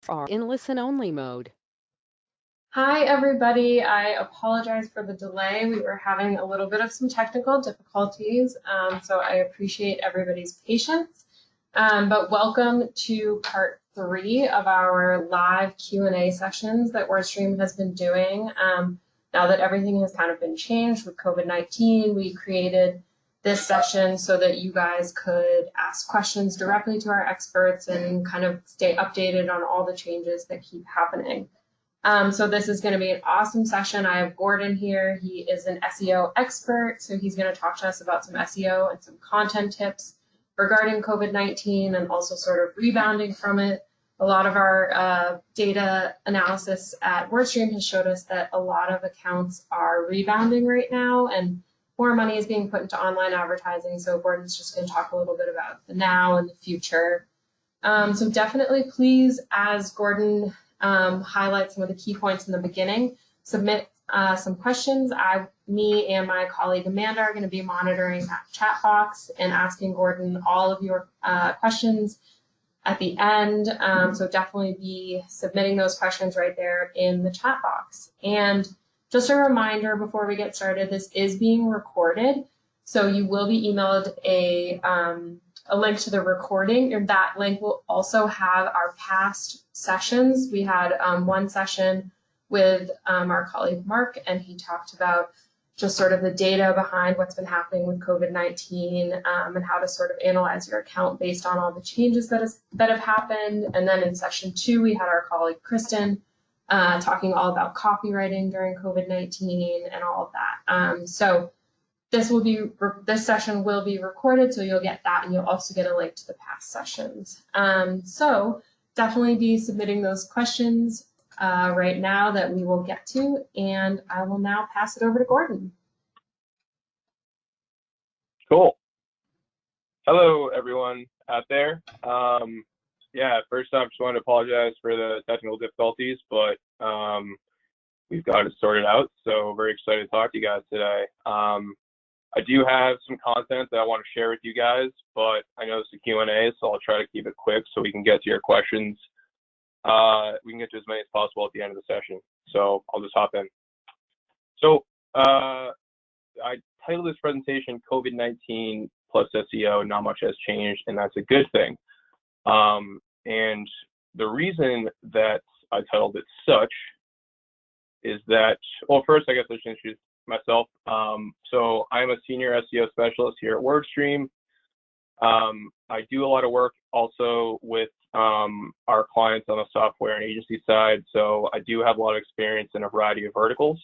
are in listen-only mode. Hi, everybody. I apologize for the delay. We were having a little bit of some technical difficulties, so I appreciate everybody's patience. But welcome to part 3 of our live Q&A sessions that WordStream has been doing. Now that everything has kind of been changed with COVID-19, we created this session so that you guys could ask questions directly to our experts and kind of stay updated on all the changes that keep happening. So this is going to be an awesome session. I have Gordon here. He is an SEO expert, so he's going to talk to us about some SEO and some content tips regarding COVID-19 and also sort of rebounding from it. A lot of our data analysis at WordStream has showed us that a lot of accounts are rebounding right now and more money is being put into online advertising. So Gordon's just going to talk a little bit about the now and the future. So definitely please, as Gordon highlight some of the key points in the beginning, submit some questions. Me and my colleague Amanda are going to be monitoring that chat box and asking Gordon all of your questions at the end. So definitely be submitting those questions right there in the chat box. And just a reminder before we get started, this is being recorded. So you will be emailed a link to the recording, and that link will also have our past sessions. We had one session with our colleague Mark, and he talked about just sort of the data behind what's been happening with COVID-19 and how to sort of analyze your account based on all the changes that have happened. And then in session 2, we had our colleague Kristen talking all about copywriting during COVID-19 and all of that. So this session will be recorded, so you'll get that, and you'll also get a link to the past sessions. So definitely be submitting those questions right now that we will get to, and I will now pass it over to Gordon. Cool. Hello, everyone out there. Yeah, first off, just wanted to apologize for the technical difficulties, but we've got it sorted out, so very excited to talk to you guys today. I do have some content that I want to share with you guys, but I know it's a Q&A, so I'll try to keep it quick so we can get to your questions. We can get to as many as possible at the end of the session, so I'll just hop in. So I titled this presentation COVID-19 plus SEO, not much has changed, and that's a good thing. And the reason that I titled it such is that, well, first I guess I should introduce myself. So I'm a senior SEO specialist here at WordStream. I do a lot of work also with our clients on the software and agency side. So I do have a lot of experience in a variety of verticals.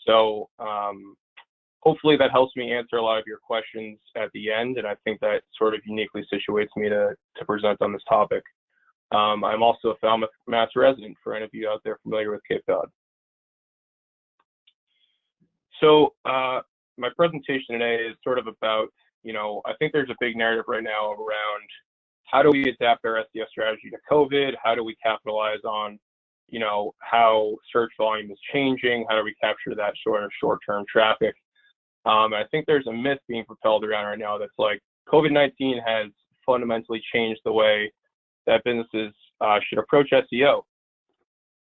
So hopefully that helps me answer a lot of your questions at the end. And I think that sort of uniquely situates me to present on this topic. I'm also a Falmouth, Mass resident for any of you out there familiar with Cape Cod. So my presentation today is sort of about, I think there's a big narrative right now around how do we adapt our SEO strategy to COVID? How do we capitalize on, how search volume is changing? How do we capture that short-term traffic? I think there's a myth being propelled around right now that's like COVID-19 has fundamentally changed the way that businesses should approach SEO.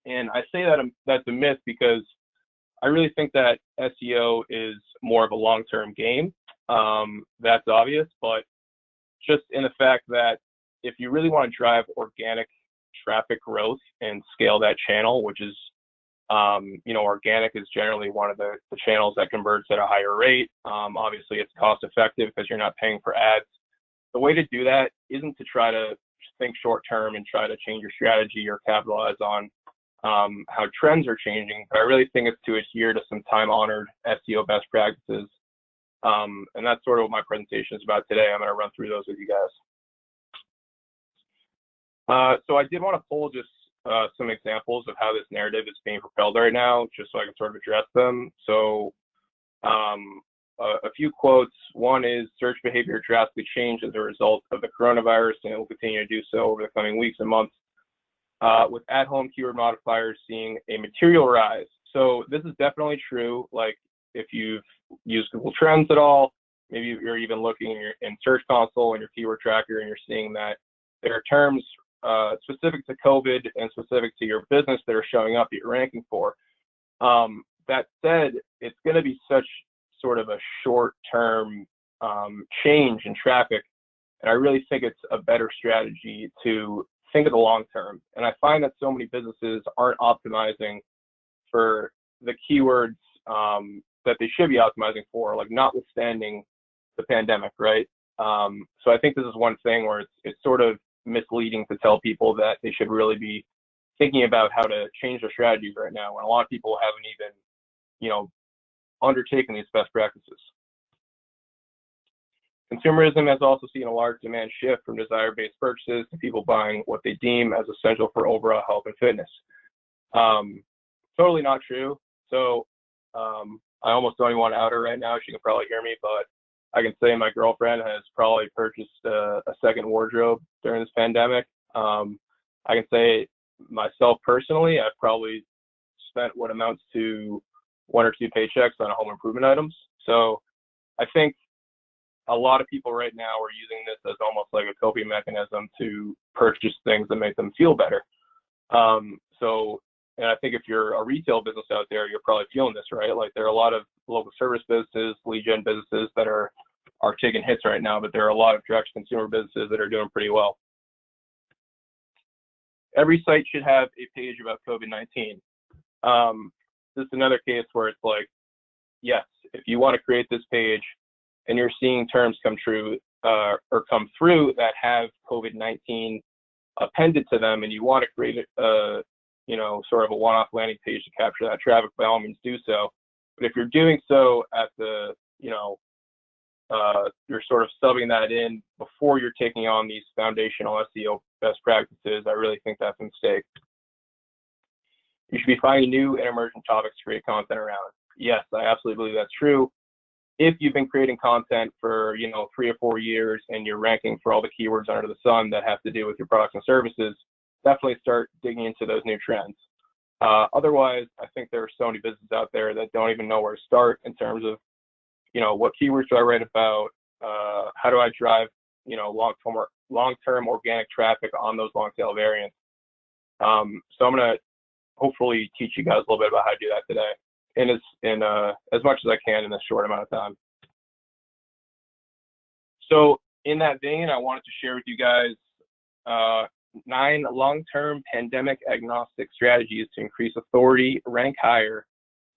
And I say that that's a myth because I really think that SEO is more of a long-term game. That's obvious, but just in the fact that if you really want to drive organic traffic growth and scale that channel, which is, organic is generally one of the channels that converts at a higher rate. Obviously, it's cost-effective because you're not paying for ads. The way to do that isn't to try to think short-term and try to change your strategy or capitalize on how trends are changing, but I really think it's to adhere to some time-honored SEO best practices. And that's sort of what my presentation is about today. I'm going to run through those with you guys. So I did want to pull just some examples of how this narrative is being propelled right now, just so I can sort of address them. So a few quotes. One is, search behavior drastically changed as a result of the coronavirus, and it will continue to do so over the coming weeks and months. With at-home keyword modifiers seeing a material rise. So this is definitely true. Like if you've used Google Trends at all, maybe you're even looking in Search Console and your keyword tracker and you're seeing that there are terms specific to COVID and specific to your business that are showing up that you're ranking for. That said, it's going to be such sort of a short-term change in traffic, and I really think it's a better strategy to think of the long term. And I find that so many businesses aren't optimizing for the keywords that they should be optimizing for, like notwithstanding the pandemic, right? So I think this is one thing where it's sort of misleading to tell people that they should really be thinking about how to change their strategies right now, when a lot of people haven't even, undertaken these best practices. Consumerism has also seen a large demand shift from desire-based purchases to people buying what they deem as essential for overall health and fitness. Totally not true. So I almost don't even want to out her right now. She can probably hear me, but I can say my girlfriend has probably purchased a second wardrobe during this pandemic. I can say myself personally, I've probably spent what amounts to 1 or 2 paychecks on home improvement items. So I think a lot of people right now are using this as almost like a coping mechanism to purchase things that make them feel better. And I think if you're a retail business out there, you're probably feeling this, right? Like there are a lot of local service businesses, lead gen businesses that are taking hits right now, but there are a lot of direct consumer businesses that are doing pretty well. Every site should have a page about COVID-19. This is another case where it's like, yes, if you want to create this page and you're seeing terms come through that have COVID-19 appended to them, and you want to create sort of a one-off landing page to capture that traffic, by all means do so. But if you're doing so at the, you're sort of subbing that in before you're taking on these foundational SEO best practices, I really think that's a mistake. You should be finding new and emergent topics to create content around. Yes, I absolutely believe that's true. If you've been creating content for 3 or 4 years and you're ranking for all the keywords under the sun that have to do with your products and services, definitely start digging into those new trends. Otherwise, I think there are so many businesses out there that don't even know where to start in terms of, what keywords do I write about? How do I drive, long-term organic traffic on those long tail variants? So I'm going to hopefully teach you guys a little bit about how to do that today, in as much as I can in this short amount of time. So in that vein, I wanted to share with you guys 9 long-term pandemic agnostic strategies to increase authority, rank higher,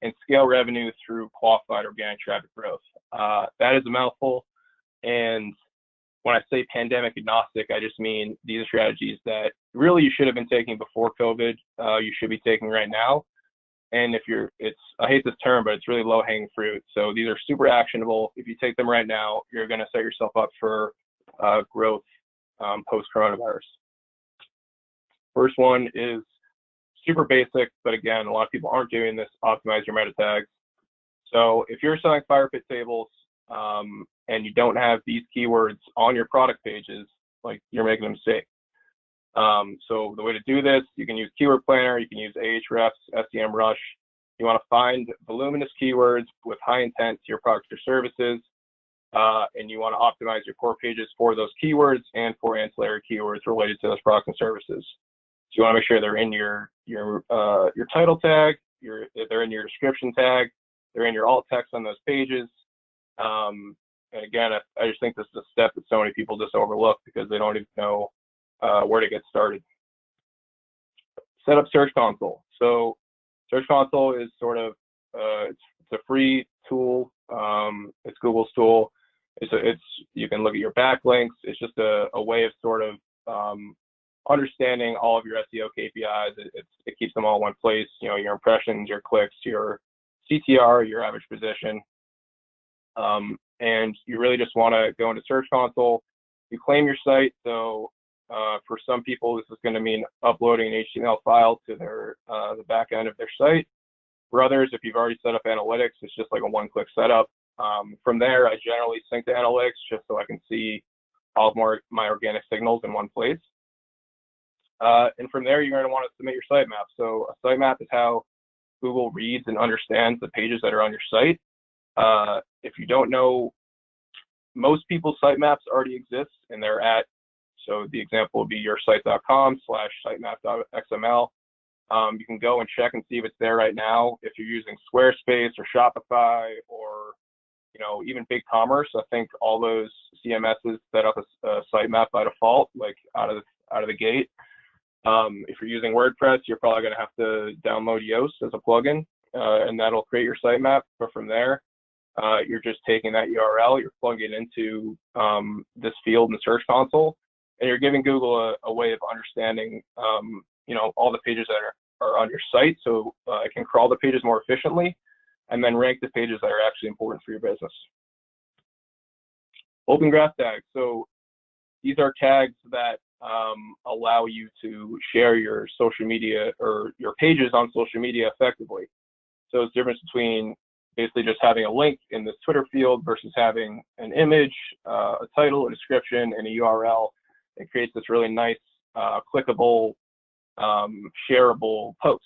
and scale revenue through qualified organic traffic growth. That is a mouthful. And when I say pandemic agnostic, I just mean these are strategies that really you should have been taking before COVID. You should be taking right now. And I hate this term, but it's really low hanging fruit. So these are super actionable. If you take them right now, you're going to set yourself up for growth post coronavirus. First one is super basic, but again, a lot of people aren't doing this. Optimize your meta tags. So if you're selling fire pit tables and you don't have these keywords on your product pages, like, you're making a mistake. So the way to do this, you can use Keyword Planner, you can use Ahrefs, SEMrush. You want to find voluminous keywords with high intent to your products or services, and you want to optimize your core pages for those keywords and for ancillary keywords related to those products and services. So you want to make sure they're in your title tag, they're in your description tag, they're in your alt text on those pages. And again, I just think this is a step that so many people just overlook because they don't even know where to get started. Set up Search Console. So Search Console is sort of it's a free tool. It's Google's tool. You can look at your backlinks. It's just a way of sort of understanding all of your SEO KPIs. It keeps them all in one place. Your impressions, your clicks, your CTR, your average position. And you really just want to go into Search Console. You claim your site. So for some people, this is going to mean uploading an HTML file to the back end of their site. For others, if you've already set up analytics, it's just like a one-click setup. From there, I generally sync to analytics just so I can see all of my organic signals in one place. And from there, you're going to want to submit your sitemap. So a sitemap is how Google reads and understands the pages that are on your site. If you don't know, most people's sitemaps already exist, and they're at So the example would be yoursite.com/sitemap.xml. You can go and check and see if it's there right now. If you're using Squarespace or Shopify or even BigCommerce, I think all those CMSs set up a sitemap by default, like out of the gate. If you're using WordPress, you're probably going to have to download Yoast as a plugin, and that'll create your sitemap. But from there, you're just taking that URL, you're plugging it into this field in the Search Console, and you're giving Google a way of understanding, all the pages that are on your site, so it can crawl the pages more efficiently, and then rank the pages that are actually important for your business. Open graph tags. So these are tags that allow you to share your social media or your pages on social media effectively. So it's the difference between basically just having a link in this Twitter field versus having an image, a title, a description, and a URL. It creates this really nice, clickable, shareable post.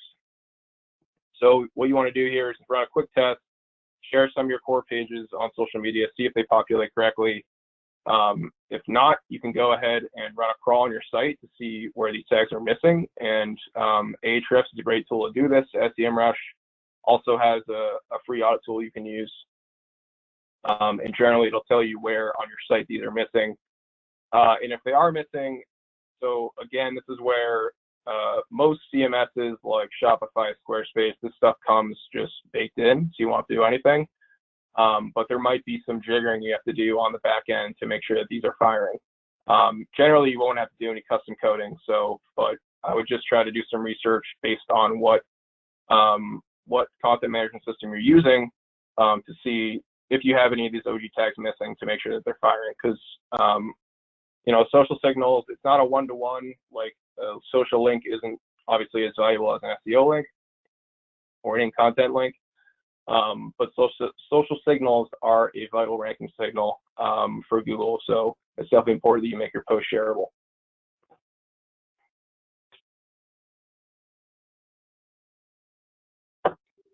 So what you want to do here is run a quick test, share some of your core pages on social media, see if they populate correctly. If not, you can go ahead and run a crawl on your site to see where these tags are missing. And Ahrefs is a great tool to do this. SEMrush also has a free audit tool you can use. And generally, it'll tell you where on your site these are missing. And if they are missing, so again, this is where most CMSs like Shopify, Squarespace, this stuff comes just baked in, so you won't have to do anything. But there might be some jiggering you have to do on the back end to make sure that these are firing. Generally, you won't have to do any custom coding, but I would just try to do some research based on what content management system you're using to see if you have any of these OG tags missing to make sure that they're firing. Because social signals, it's not a one-to-one. Like a social link isn't obviously as valuable as an SEO link or any content link. But social signals are a vital ranking signal for Google. So it's definitely important that you make your post shareable.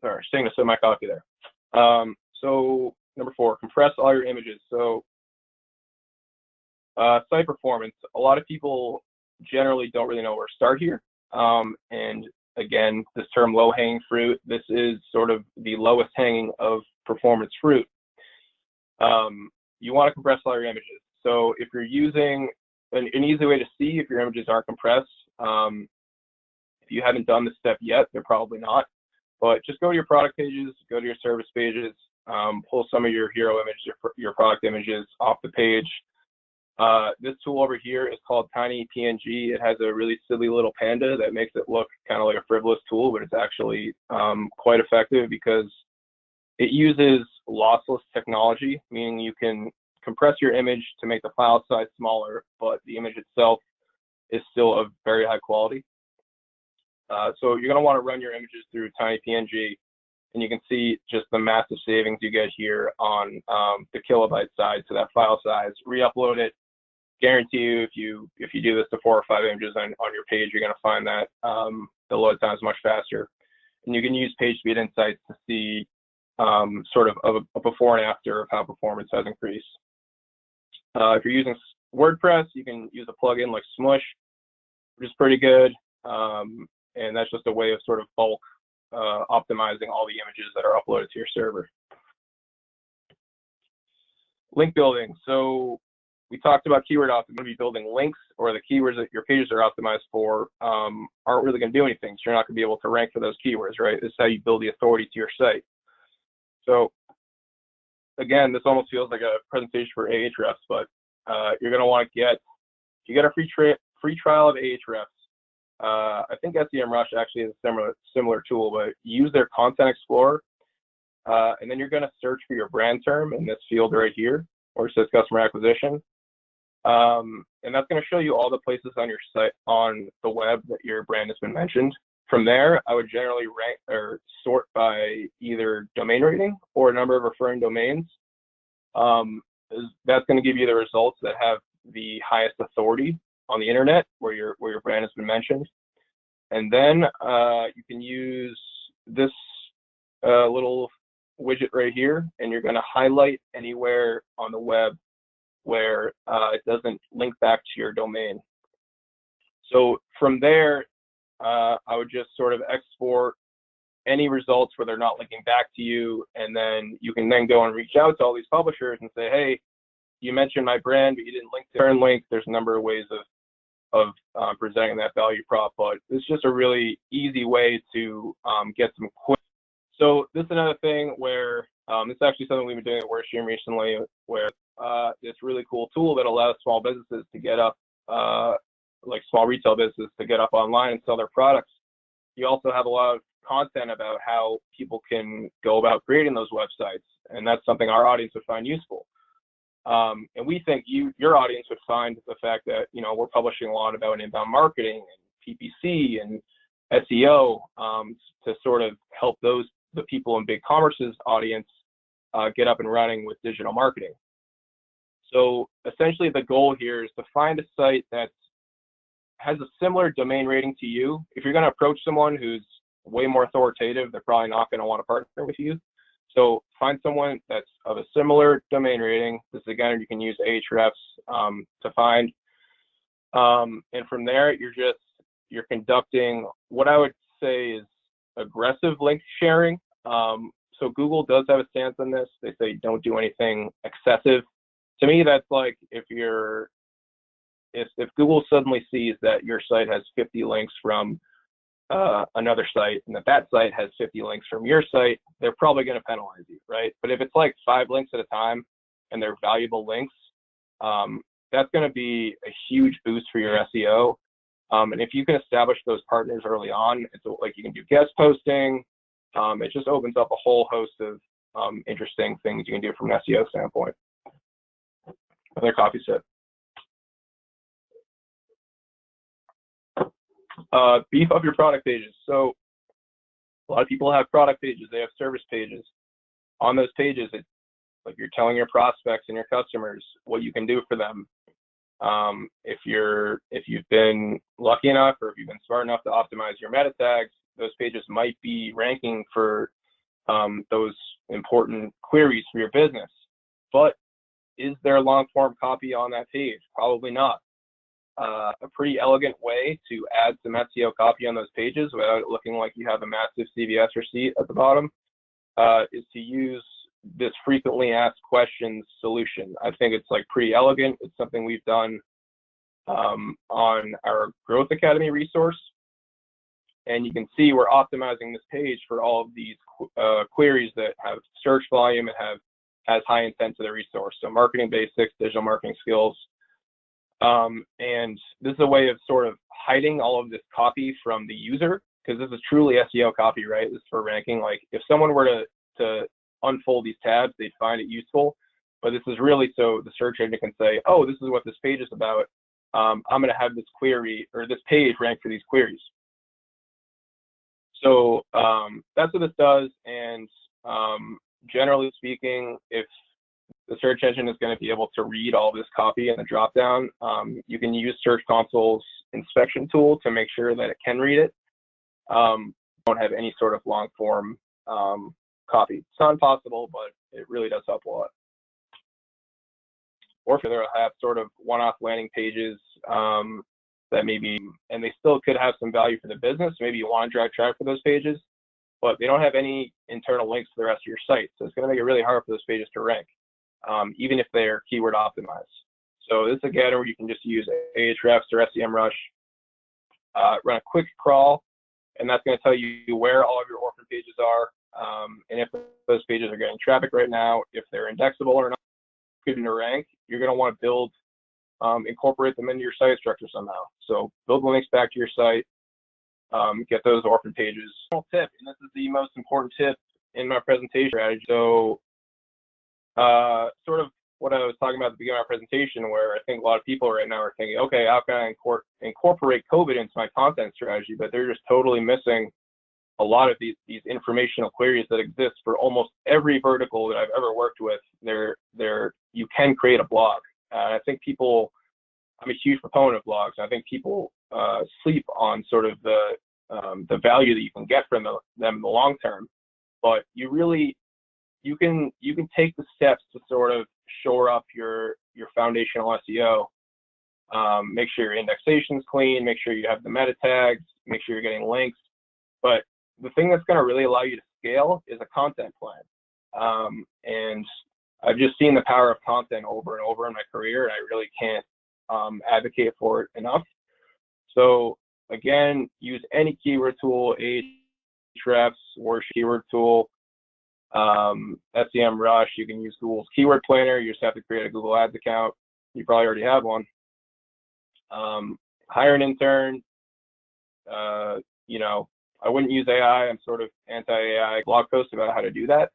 Sorry, staying to sip my coffee there. So number 4, compress all your images. So site performance. A lot of people generally don't really know where to start here. And again, this term low-hanging fruit, this is sort of the lowest hanging of performance fruit. You want to compress all your images. So if you're using an easy way to see if your images aren't compressed, if you haven't done this step yet, they're probably not. But just go to your product pages, go to your service pages, pull some of your hero images, your product images off the page. This tool over here is called Tiny PNG. It has a really silly little panda that makes it look kind of like a frivolous tool, but it's actually quite effective because it uses lossless technology, meaning you can compress your image to make the file size smaller, but the image itself is still of very high quality. So you're going to want to run your images through Tiny PNG, and you can see just the massive savings you get here on the kilobyte side to that file size. Re-upload it. Guarantee you, if you do this to 4 or 5 images on your page, you're going to find that the load time is much faster. And you can use PageSpeed Insights to see sort of a before and after of how performance has increased. If you're using WordPress, you can use a plugin like Smush, which is pretty good. And that's just a way of sort of bulk optimizing all the images that are uploaded to your server. Link building. So we talked about keyword optimization. You're going to be building links, or the keywords that your pages are optimized for aren't really going to do anything. So you're not going to be able to rank for those keywords, right? This is how you build the authority to your site. So again, this almost feels like a presentation for Ahrefs, but you're going to want to get, if you get a free trial of Ahrefs, I think SEMrush actually is a similar tool, but use their Content Explorer, and then you're going to search for your brand term in this field right here, where it says customer acquisition. And that's going to show you all the places on your site, on the web, that your brand has been mentioned. From there, I would generally rank or sort by either domain rating or number of referring domains. That's going to give you the results that have the highest authority on the internet, where your brand has been mentioned. And then you can use this little widget right here, and you're going to highlight anywhere on the web where it doesn't link back to your domain. So from there, I would just sort of export any results where they're not linking back to you, and then you can then go and reach out to all these publishers and say, hey, you mentioned my brand, but you didn't link to turn link. There's a number of ways of presenting that value prop, but it's just a really easy way to get some quick. So this is another thing where it's actually something we've been doing at WordStream recently, where this really cool tool that allows small businesses to get up, like small retail businesses to get up online and sell their products. You also have a lot of content about how people can go about creating those websites, and that's something our audience would find useful. And we think your audience would find the fact that, you know, we're publishing a lot about inbound marketing and PPC and SEO to sort of help the people in BigCommerce's audience get up and running with digital marketing. So essentially the goal here is to find a site that has a similar domain rating to you. If you're going to approach someone who's way more authoritative, they're probably not going to want to partner with you. So find someone that's of a similar domain rating. This again, you can use Ahrefs to find. And from there, you're conducting what I would say is aggressive link sharing. So Google does have a stance on this. They say don't do anything excessive. To me, that's like if Google suddenly sees that your site has 50 links from another site and that site has 50 links from your site, they're probably going to penalize you, right? But if it's like 5 links at a time and they're valuable links, that's going to be a huge boost for your SEO. And if you can establish those partners early on, it's like you can do guest posting. It just opens up a whole host of interesting things you can do from an SEO standpoint. Another coffee sip. Beef up your product pages. So a lot of people have product pages, they have service pages. On those pages, it's like you're telling your prospects and your customers what you can do for them. If you've been lucky enough, or if you've been smart enough to optimize your meta tags, those pages might be ranking for those important queries for your business. But is there long form copy on that page? Probably not. A pretty elegant way to add some SEO copy on those pages without it looking like you have a massive CVS receipt at the bottom is to use this frequently asked questions solution. I think it's like pretty elegant. It's something we've done on our Growth Academy resource. And you can see we're optimizing this page for all of these queries that have search volume and has high intent to the resource. So marketing basics, digital marketing skills. And this is a way of sort of hiding all of this copy from the user, because this is truly SEO copy, right? This is for ranking. Like if someone were to unfold these tabs, they'd find it useful. But this is really so the search engine can say, oh, this is what this page is about. I'm going to have this query or this page rank for these queries. So that's what this does. And generally speaking, if the search engine is going to be able to read all this copy in the dropdown, you can use Search Console's inspection tool to make sure that it can read it. Don't have any sort of long form copy. It's not impossible, but it really does help a lot. Or if they'll have sort of one-off landing pages that maybe, and they still could have some value for the business. Maybe you want to drive traffic for those pages, but they don't have any internal links to the rest of your site. So it's going to make it really hard for those pages to rank, even if they're keyword optimized. So this is again where you can just use Ahrefs or SEMrush, run a quick crawl, and that's going to tell you where all of your orphan pages are, and if those pages are getting traffic right now, if they're indexable or not, good to rank. You're going to want to build, incorporate them into your site structure somehow. So build the links back to your site, get those orphan pages. Tip, and this is the most important tip in my presentation strategy. So sort of what I was talking about at the beginning of our presentation, where I think a lot of people right now are thinking, okay, how can I incorporate COVID into my content strategy? But they're just totally missing a lot of these informational queries that exist for almost every vertical that I've ever worked with. You can create a blog. I think I'm a huge proponent of blogs. I think people sleep on sort of the value that you can get from them in the long term. But you can take the steps to sort of shore up your your foundational SEO. Make sure your indexation's clean, make sure you have the meta tags, make sure you're getting links. But the thing that's going to really allow you to scale is a content plan. And I've just seen the power of content over and over in my career, and I really can't advocate for it enough. So again, use any keyword tool, Ahrefs, WordStream's keyword tool, SEMrush. You can use Google's keyword planner. You just have to create a Google Ads account. You probably already have one. Hire an intern. You know, I wouldn't use AI. I'm sort of anti-AI. Blog post about how to do that.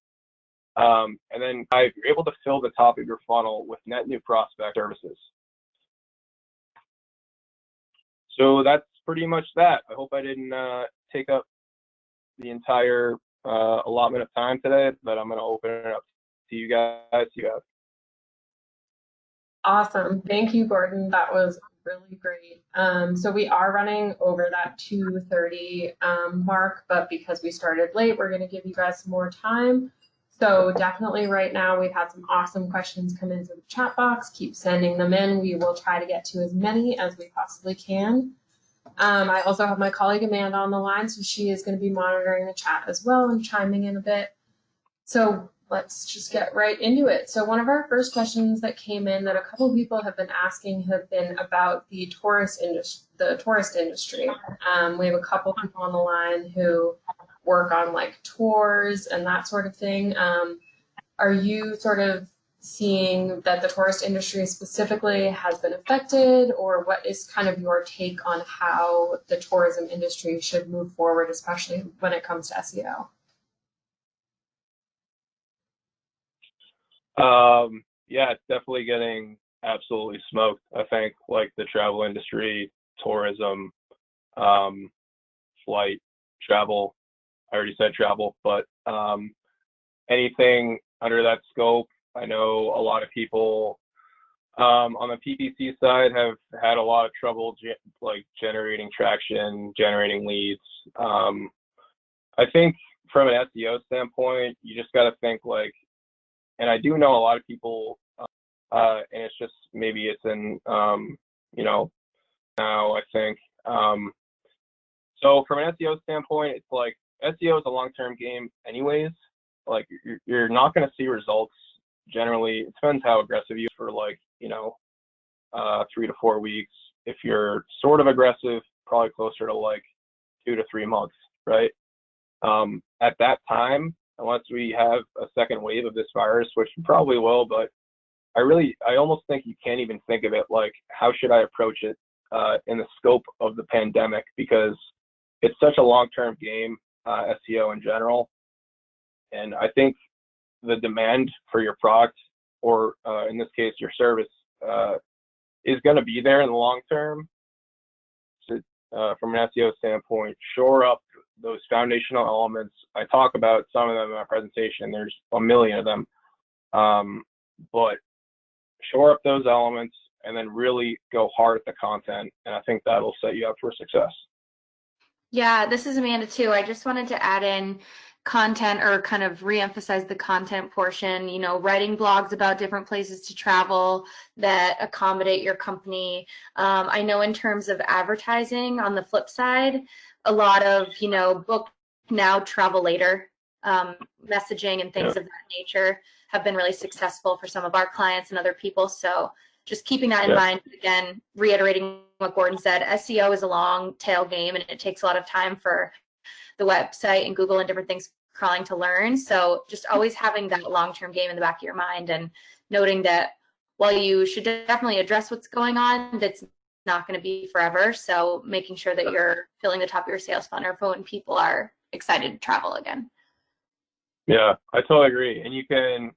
And then if you're able to fill the top of your funnel with net new prospect services. So that's pretty much that. I hope I didn't take up the entire allotment of time today, but I'm going to open it up to you guys. Awesome. Thank you, Gordon. That was really great. So we are running over that 2:30 mark, but because we started late, we're going to give you guys some more time. So definitely right now, we've had some awesome questions come into the chat box. Keep sending them in. We will try to get to as many as we possibly can. I also have my colleague Amanda on the line, so she is going to be monitoring the chat as well and chiming in a bit. So let's just get right into it. So one of our first questions that came in that a couple of people have been asking have been about the tourist industry. We have a couple people on the line who work on like tours and that sort of thing. Are you sort of seeing that the tourist industry specifically has been affected, or what is kind of your take on how the tourism industry should move forward, especially when it comes to SEO? Yeah, it's definitely getting absolutely smoked. I think like the travel industry, tourism, flight, travel, I already said travel, but anything under that scope. I know a lot of people on the PPC side have had a lot of trouble generating traction, generating leads. I think from an SEO standpoint, you just got to think like, and I do know a lot of people, and it's just maybe it's in, you know, now I think. So from an SEO standpoint, it's like SEO is a long-term game anyways. Like you're not going to see results generally. It depends how aggressive you are for like, you know, 3 to 4 weeks. If you're sort of aggressive, probably closer to like 2 to 3 months, right? At that time, unless we have a second wave of this virus, which we probably will, but I almost think you can't even think of it like, how should I approach it in the scope of the pandemic? Because it's such a long-term game, SEO in general. And I think the demand for your product, or in this case, your service, is going to be there in the long term. So, from an SEO standpoint, shore up those foundational elements. I talk about some of them in my presentation. There's a million of them. But shore up those elements and then really go hard at the content. And I think that'll set you up for success. Yeah, this is Amanda too. I just wanted to add in content, or kind of re-emphasize the content portion, you know, writing blogs about different places to travel that accommodate your company. I know in terms of advertising, on the flip side, a lot of, you know, book now, travel later messaging and things of that nature have been really successful for some of our clients and other people. So just keeping that in mind, again, reiterating what Gordon said, SEO is a long tail game and it takes a lot of time for the website and Google and different things crawling to learn. So just always having that long-term game in the back of your mind and noting that while you should definitely address what's going on, that's not going to be forever. So making sure that you're filling the top of your sales funnel for when people are excited to travel again. Yeah, I totally agree. And you can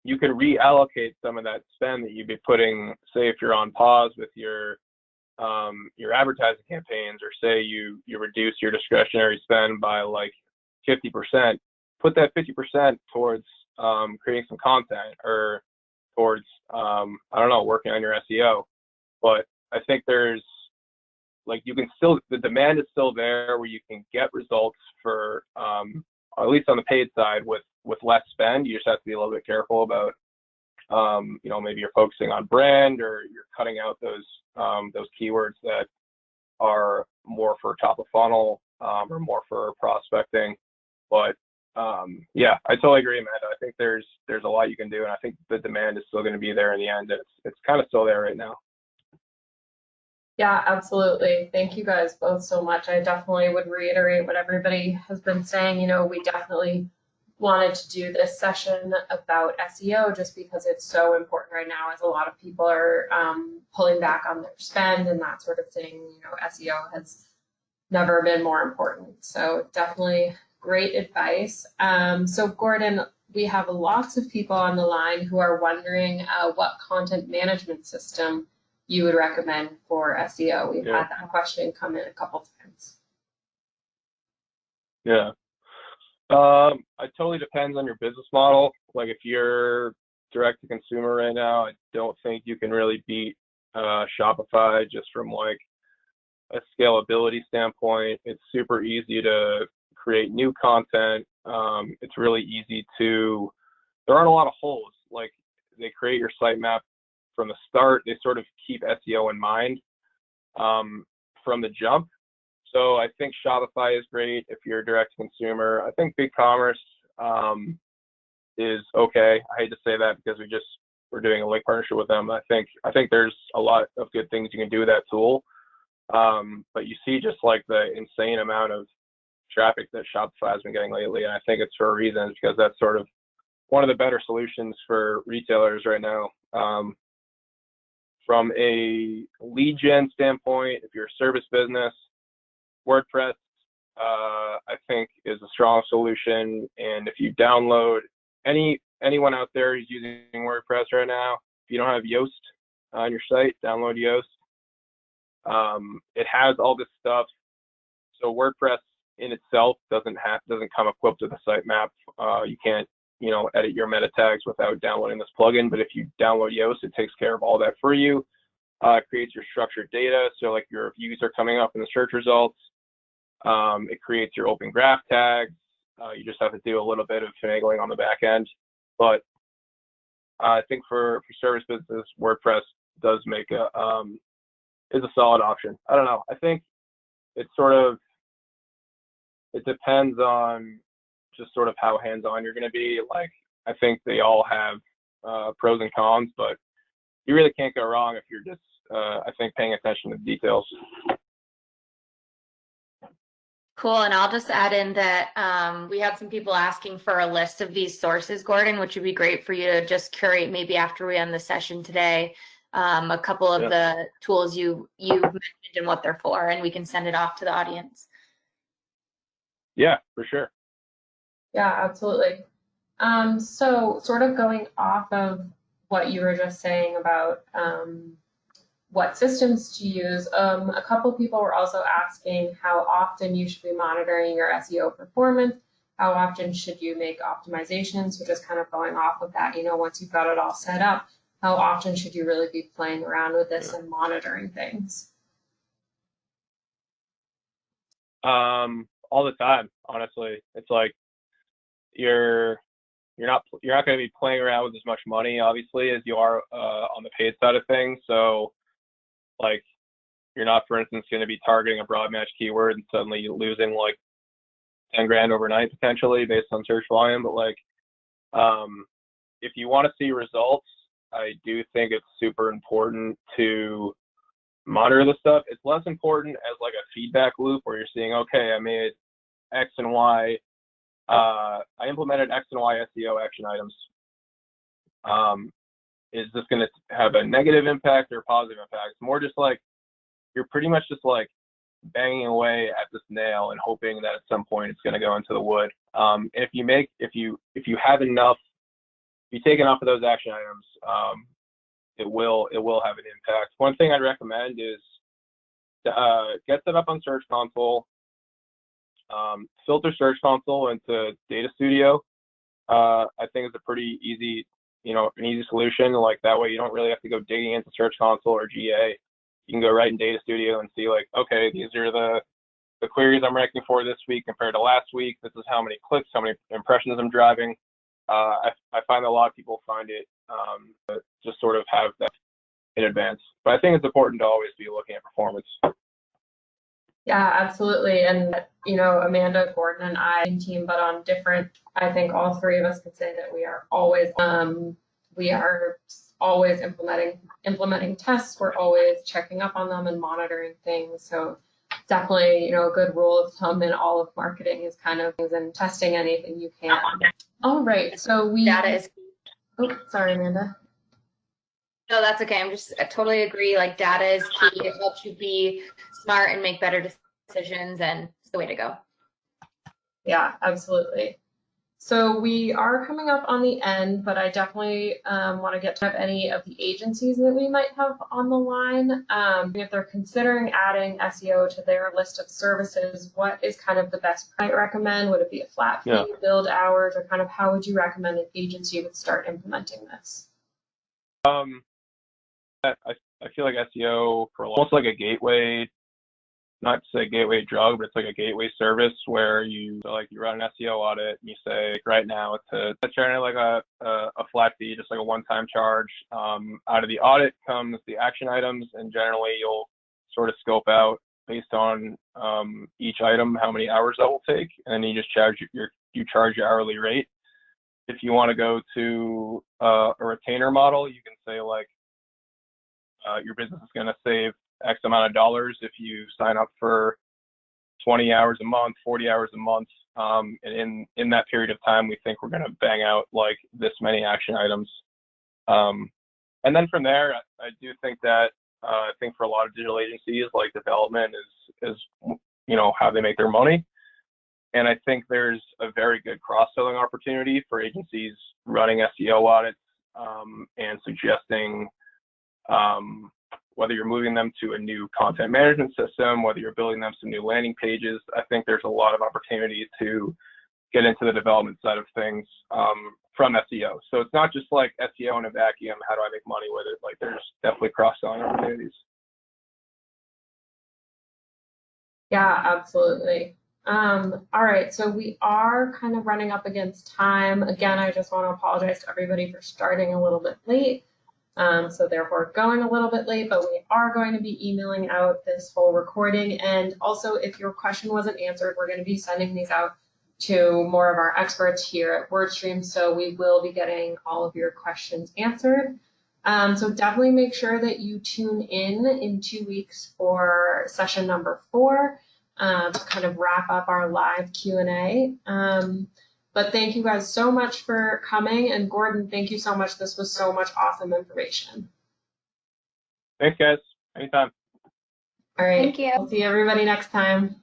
reallocate some of that spend that you'd be putting, say if you're on pause with your advertising campaigns, or say you reduce your discretionary spend by like 50%, put that 50% towards creating some content, or towards I don't know, working on your SEO. But I think there's like, you can still, the demand is still there where you can get results for at least on the paid side with less spend. You just have to be a little bit careful about Maybe you're focusing on brand, or you're cutting out those keywords that are more for top of funnel or more for prospecting. But yeah, I totally agree, Amanda. I think there's a lot you can do, and I think the demand is still going to be there in the end. It's kind of still there right now. Yeah, absolutely. Thank you guys both so much. I definitely would reiterate what everybody has been saying. We definitely wanted to do this session about SEO just because it's so important right now, as a lot of people are pulling back on their spend and that sort of thing. SEO has never been more important. So definitely great advice. So Gordon, we have lots of people on the line who are wondering what content management system you would recommend for SEO. We've had that question come in a couple times. Yeah. It totally depends on your business model. Like if you're direct to consumer right now, I don't think you can really beat Shopify just from like a scalability standpoint. It's super easy to create new content. It's really easy there aren't a lot of holes. Like they create your sitemap from the start. They sort of keep SEO in mind from the jump. So I think Shopify is great if you're direct to consumer. I think BigCommerce is okay. I hate to say that because we're doing a link partnership with them. I think there's a lot of good things you can do with that tool. But you see just like the insane amount of traffic that Shopify has been getting lately, and I think it's for a reason, because that's sort of one of the better solutions for retailers right now. From a lead gen standpoint, if you're a service business, WordPress, I think, is a strong solution. And if you download anyone out there who's using WordPress right now, if you don't have Yoast on your site, download Yoast. It has all this stuff. So WordPress in itself doesn't come equipped with a sitemap. You can't edit your meta tags without downloading this plugin. But if you download Yoast, it takes care of all that for you. It creates your structured data, so like your reviews are coming up in the search results. It creates your open graph tags. You just have to do a little bit of finagling on the back end. But I think for service business, WordPress does make is a solid option. I don't know. I think it depends on just sort of how hands-on you're going to be. Like, I think they all have pros and cons, but you really can't go wrong if you're just, I think, paying attention to the details. Cool, and I'll just add in that we had some people asking for a list of these sources, Gordon, which would be great for you to just curate maybe after we end the session today, a couple of the tools you mentioned and what they're for, and we can send it off to the audience. Yeah, for sure. Yeah, absolutely. So sort of going off of what you were just saying about what systems to use, a couple people were also asking how often you should be monitoring your SEO performance. How often should you make optimizations? So just kind of going off of that, once you've got it all set up, how often should you really be playing around with this and monitoring things? All the time, honestly. It's like you're not going to be playing around with as much money, obviously, as you are on the paid side of things. So, like, you're not, for instance, going to be targeting a broad match keyword and suddenly losing like 10 grand overnight potentially based on search volume. But like, if you want to see results, I do think it's super important to monitor the stuff. It's less important as like a feedback loop where you're seeing, okay, I made X and Y. I implemented X and Y SEO action items. Is this going to have a negative impact or a positive impact? It's more just like you're pretty much just like banging away at this nail and hoping that at some point it's going to go into the wood. And if you have enough, if you take enough of those action items, it will have an impact. One thing I'd recommend is to get set up on Search Console. Filter Search Console into Data Studio. I think it's a pretty easy, an easy solution. Like that way you don't really have to go digging into Search Console or GA. You can go right in Data Studio and see like, okay, these are the queries I'm ranking for this week compared to last week. This is how many clicks, how many impressions I'm driving. I find that a lot of people find it just sort of have that in advance. But I think it's important to always be looking at performance. Yeah, absolutely. And, you know, Amanda, Gordon, and I team, but on different, I think all three of us could say that we are always implementing tests. We're always checking up on them and monitoring things. So definitely, you know, a good rule of thumb in all of marketing is kind of and testing anything you can. All right. So Data is key. Oh, sorry, Amanda. No, that's okay. I totally agree. Like, data is key. It helps you be smart and make better decisions, and it's the way to go. Yeah, absolutely. So we are coming up on the end, but I definitely want to get to any of the agencies that we might have on the line. If they're considering adding SEO to their list of services, what is kind of the best price you recommend? Would it be a flat fee, build hours, or kind of how would you recommend an agency would start implementing this? I feel like SEO for almost like a gateway, not to say gateway drug, but it's like a gateway service where you run an SEO audit and you say right now it's generally like a flat fee, just like a one-time charge. Out of the audit comes the action items, and generally you'll sort of scope out based on each item how many hours that will take, and then you just charge your hourly rate. If you want to go to a retainer model, you can say like your business is going to save X amount of dollars if you sign up for 20 hours a month, 40 hours a month. And in that period of time, we think we're going to bang out like this many action items. And then from there, I do think that I think for a lot of digital agencies, like development is you know how they make their money. And I think there's a very good cross-selling opportunity for agencies running SEO audits and suggesting whether you're moving them to a new content management system, whether you're building them some new landing pages. I think there's a lot of opportunity to get into the development side of things from SEO. So it's not just like SEO in a vacuum, how do I make money with it? Like there's definitely cross-selling opportunities. Yeah, absolutely. All right, so we are kind of running up against time. Again, I just want to apologize to everybody for starting a little bit late. So therefore going a little bit late, but we are going to be emailing out this whole recording. And also, if your question wasn't answered, we're going to be sending these out to more of our experts here at WordStream. So we will be getting all of your questions answered. So definitely make sure that you tune in 2 weeks for session number 4 to kind of wrap up our live Q&A. But thank you guys so much for coming. And Gordon, thank you so much. This was so much awesome information. Thanks, guys. Anytime. All right. Thank you. We'll see everybody next time.